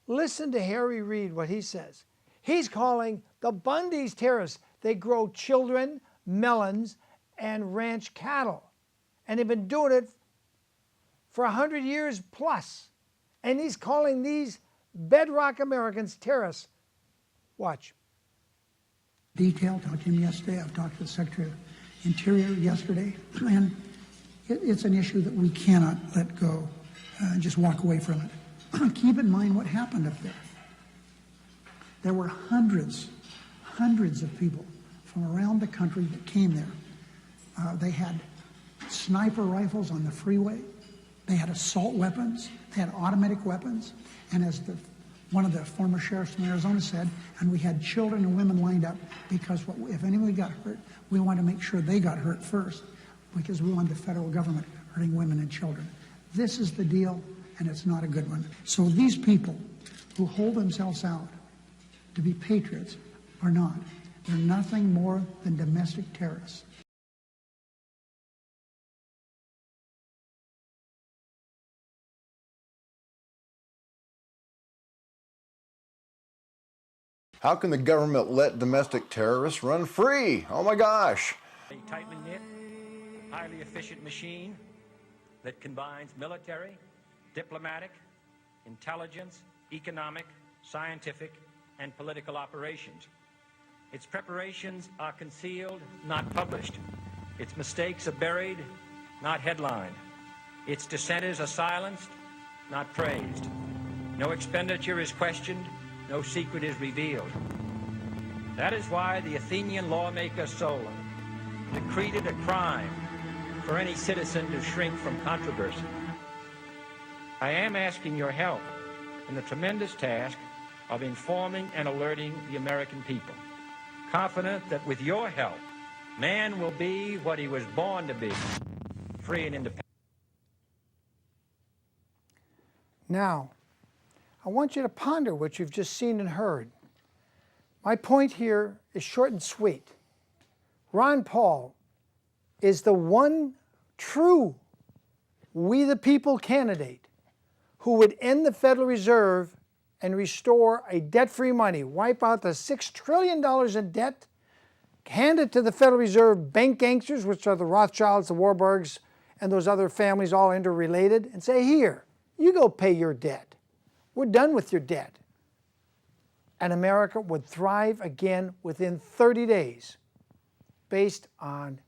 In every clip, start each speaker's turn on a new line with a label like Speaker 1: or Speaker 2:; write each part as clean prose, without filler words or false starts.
Speaker 1: Listen to Reid, what he says. He's calling the Bundys terrorists. They grow children, melons, and ranch cattle. And they've been doing it for 100 years plus. And he's calling these bedrock Americans terrorists. Watch.
Speaker 2: Detail, talked to him yesterday. I've talked to the Secretary of Interior yesterday. And it's an issue that we cannot let go and just walk away from it. Keep in mind what happened up there. There were hundreds of people from around the country that came there. They had sniper rifles on the freeway. They had assault weapons. They had automatic weapons. And as one of the former sheriffs from Arizona said, and we had children and women lined up because if anybody got hurt, we wanted to make sure they got hurt first because we wanted the federal government hurting women and children. This is the deal, and it's not a good one. So these people who hold themselves out to be patriots are not. They're nothing more than domestic terrorists.
Speaker 3: How can the government let domestic terrorists run free? Oh my gosh.
Speaker 4: A tightly knit, highly efficient machine that combines military, diplomatic, intelligence, economic, scientific, and political operations. Its preparations are concealed, not published. Its mistakes are buried, not headlined. Its dissenters are silenced, not praised. No expenditure is questioned, no secret is revealed. That is why the Athenian lawmaker Solon decreed it a crime for any citizen to shrink from controversy. I am asking your help in the tremendous task of informing and alerting the American people, confident that with your help, man will be what he was born to be, free and independent.
Speaker 1: Now, I want you to ponder what you've just seen and heard. My point here is short and sweet. Ron Paul is the one true we the people candidate who would end the Federal Reserve and restore a debt-free money, wipe out the $6 trillion in debt, hand it to the Federal Reserve bank gangsters, which are the Rothschilds, the Warburgs, and those other families all interrelated, and say, here, you go pay your debt. We're done with your debt. And America would thrive again within 30 days based on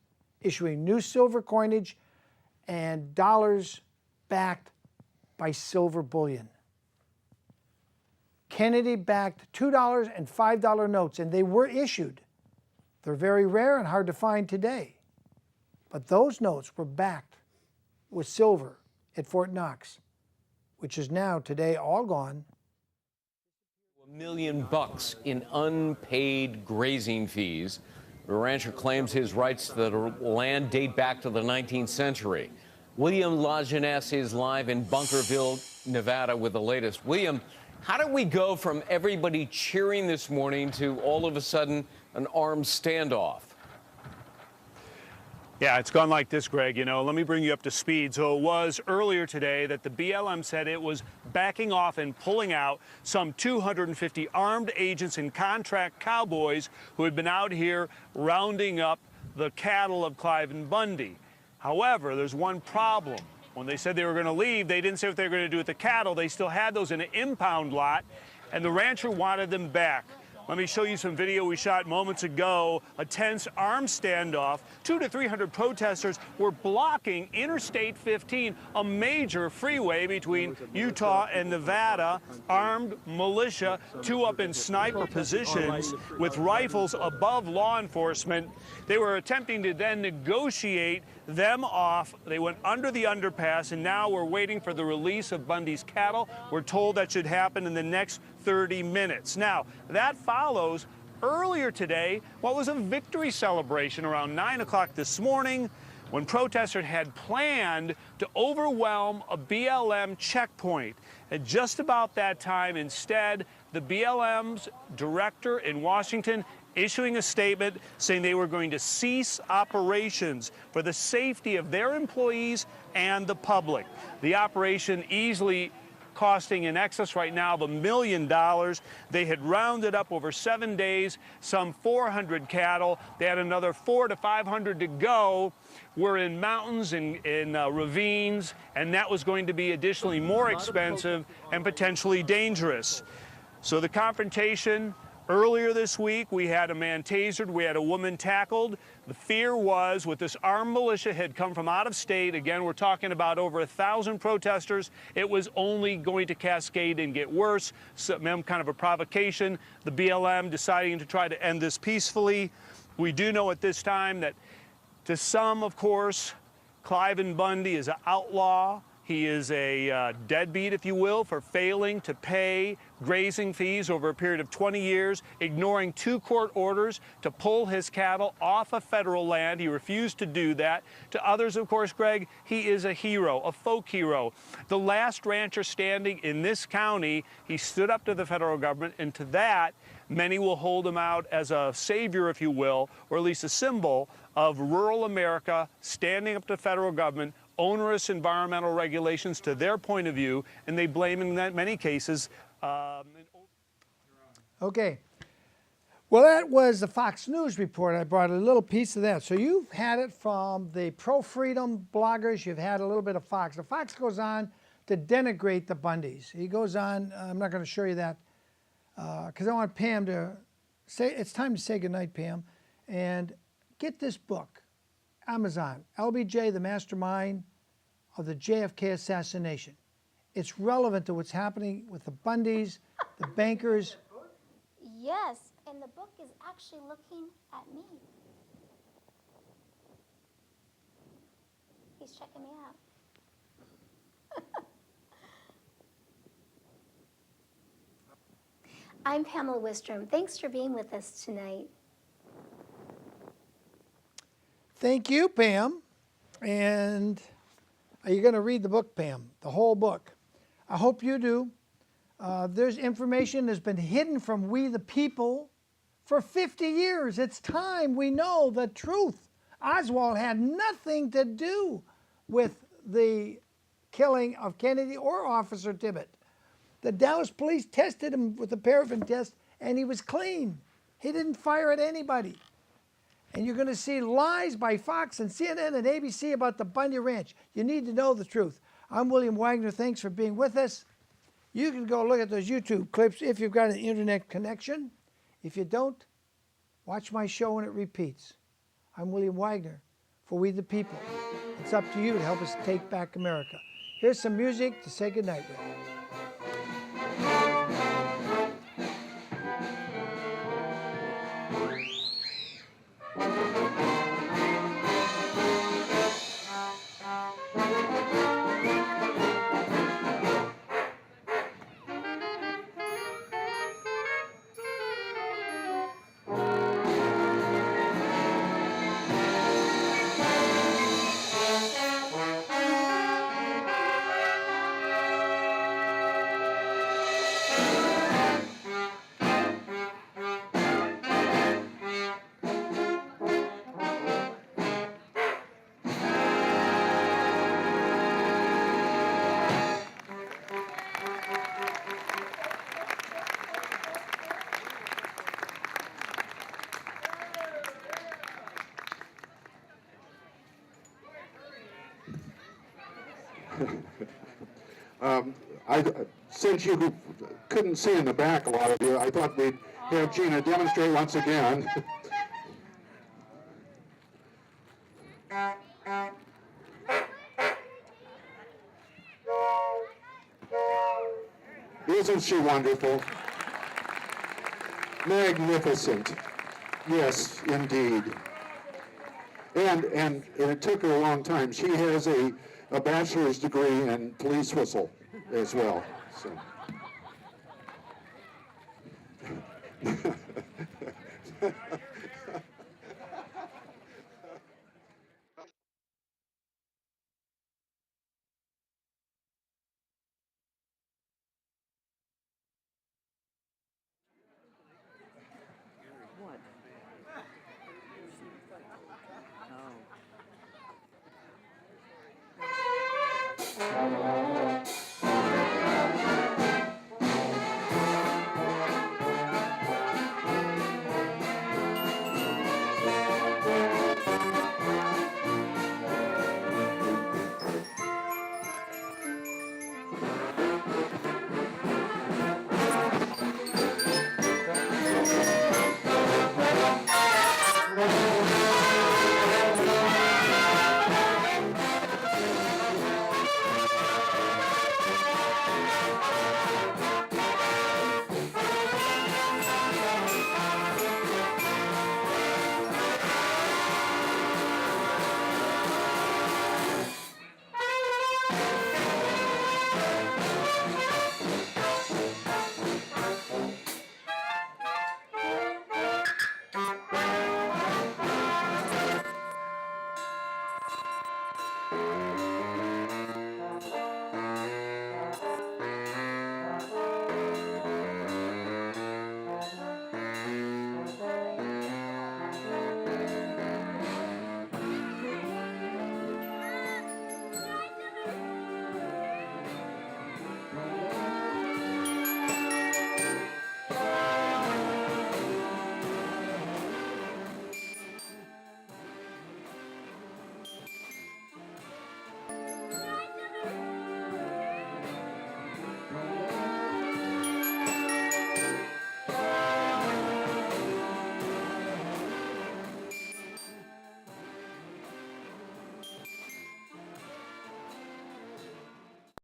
Speaker 1: issuing new silver coinage and dollars backed by silver bullion. Kennedy backed $2 and $5 notes, and they were issued. They're very rare and hard to find today. But those notes were backed with silver at Fort Knox, which is now today all gone.
Speaker 5: $1 million in unpaid grazing fees. The rancher claims his rights to the land date back to the 19th century. William Lajeunesse is live in Bunkerville, Nevada with the latest. William, how did we go from everybody cheering this morning to all of a sudden an armed standoff?
Speaker 6: Yeah, it's gone like this, Greg. You know, let me bring you up to speed. So it was earlier today that the BLM said it was backing off and pulling out some 250 armed agents and contract cowboys who had been out here rounding up the cattle of Clive and Bundy. However, there's one problem. When they said they were going to leave, they didn't say what they were going to do with the cattle. They still had those in an impound lot, and the rancher wanted them back. Let me show you some video we shot moments ago, a tense armed standoff. 200 to 300 protesters were blocking Interstate 15, a major freeway between Utah and Nevada. Armed militia, two up in sniper positions with rifles above law enforcement. They were attempting to then negotiate them off. They went under the underpass, and now we're waiting for the release of Bundy's cattle. We're told that should happen in the next 30 minutes. Now, that follows earlier today what was a victory celebration around 9 o'clock this morning when protesters had planned to overwhelm a BLM checkpoint. At just about that time, instead, the BLM's director in Washington issuing a statement saying they were going to cease operations for the safety of their employees and the public. The operation easily costing in excess right now of $1 million. They had rounded up over 7 days some 400 cattle. They had another 400 to 500 to go. We're in mountains, in ravines, and that was going to be additionally more expensive and potentially dangerous. So the confrontation earlier this week, we had a man tasered, we had a woman tackled. The fear was, with this armed militia had come from out of state, again, we're talking about over 1,000 protesters, it was only going to cascade and get worse. Some kind of a provocation, the BLM deciding to try to end this peacefully. We do know at this time that to some, of course, Cliven Bundy is an outlaw. He is a deadbeat, if you will, for failing to pay grazing fees over a period of 20 years, ignoring 2 court orders to pull his cattle off of federal land. He refused to do that. To others, of course, Greg, he is a hero, a folk hero. The last rancher standing in this county, he stood up to the federal government, and to that, many will hold him out as a savior, if you will, or at least a symbol of rural America standing up to federal government, onerous environmental regulations to their point of view, and they blame in many cases.
Speaker 1: Okay. Well, that was the Fox News report. I brought a little piece of that. So you've had it from the pro-freedom bloggers. You've had a little bit of Fox. The Fox goes on to denigrate the Bundys. He goes on, I'm not going to show you that because I want Pam to say, it's time to say goodnight, Pam. And get this book, Amazon, LBJ, the mastermind of the JFK assassination. It's relevant to what's happening with the Bundys, the bankers.
Speaker 7: Yes, and the book is actually looking at me. He's checking me out. I'm Pamela Wistrom. Thanks for being with us tonight.
Speaker 1: Thank you, Pam. And are you going to read the book, Pam? The whole book? I hope you do. There's information that's been hidden from we the people for 50 years. It's time we know the truth. Oswald had nothing to do with the killing of Kennedy or Officer Tibbet. The Dallas police tested him with a paraffin test, and he was clean. He didn't fire at anybody. And you're going to see lies by Fox and CNN and ABC about the Bundy Ranch. You need to know the truth. I'm William Wagner. Thanks for being with us. You can go look at those YouTube clips if you've got an internet connection. If you don't, watch my show when it repeats. I'm William Wagner for We the People. It's up to you to help us take back America. Here's some music to say goodnight with.
Speaker 8: Since you couldn't see in the back, a lot of you, I thought we'd have Gina demonstrate once again. Isn't she wonderful? Magnificent. Yes, indeed. And it took her a long time. She has a bachelor's degree in police whistle as well. So.